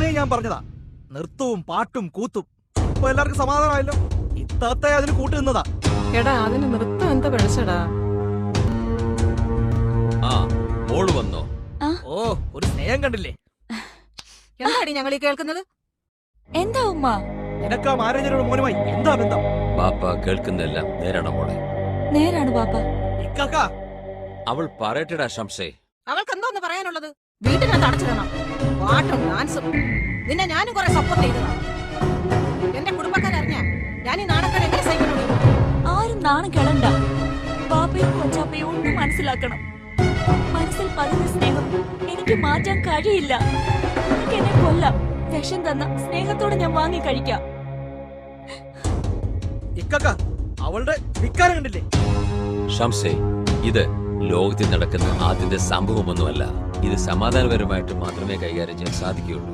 ആദ്യമേ ഞാൻ പറഞ്ഞതാ, നൃത്തവും പാട്ടും കൂത്തും. ഇപ്പൊ എല്ലാവർക്കും സമാധാനമായല്ലോ. ഇത്തത്തെ അതിന് കൂട്ടുനിന്നതാ. എടാ അതിന് നൃത്തം എന്താ പഠിച്ചടാ? മോള് വന്നോ? ഓ, ഒരു സ്നേഹം കണ്ടില്ലേ? എന്താടി ഞങ്ങൾ ഈ കേൾക്കുന്നത്? എന്താ ഉമ്മ? നിനക്കാ മാനേജരോട് മോനുമായി എന്താ ബന്ധം? ബാപ്പ കേൾക്കുന്നതെല്ലാം നേരാണോ മോളെ? നേരാണ് ബാപ്പ. ഇക്കാക്ക, അവൾ പറയട്ടെടാ ഷംസേ. അവൾക്ക് എന്തോന്ന് പറയാനുള്ളത്? വീട്ടിനകത്ത് അടച്ചിടണം. പാട്ടും ഡാൻസും. നിന്നെ ഞാനും കുറെ സപ്പോർട്ട് ചെയ്തതാ. എന്റെ കുടുംബക്കാരറിഞ്ഞ ഞാൻ ഈ നാണക്കേട് എങ്ങനെ സഹിക്കണോ? ആരും നാണം കേളണ്ട. ബാപ്പയും കൊച്ചാപ്പയും ഒന്ന് മനസ്സിലാക്കണം. മനസ്സിൽ പതിഞ്ഞ സ്നേഹം എനിക്ക് മാറ്റാൻ കഴിയില്ല. എനിക്ക് എന്നെ കൊല്ലാം. വിഷം തന്ന സ്നേഹത്തോടെ ഞാൻ വാങ്ങി കഴിക്കാം. ഇക്കാക്ക, അവളുടെ വിക്കാരം കണ്ടില്ലേ? ഷംസേ, ഇത് ലോകത്തിൽ നടക്കുന്ന ആദ്യത്തെ സംഭവമൊന്നുമല്ല. ഇത് സമാധാനപരമായിട്ട് മാത്രമേ കൈകാര്യം ചെയ്യാൻ സാധിക്കുകയുള്ളൂ.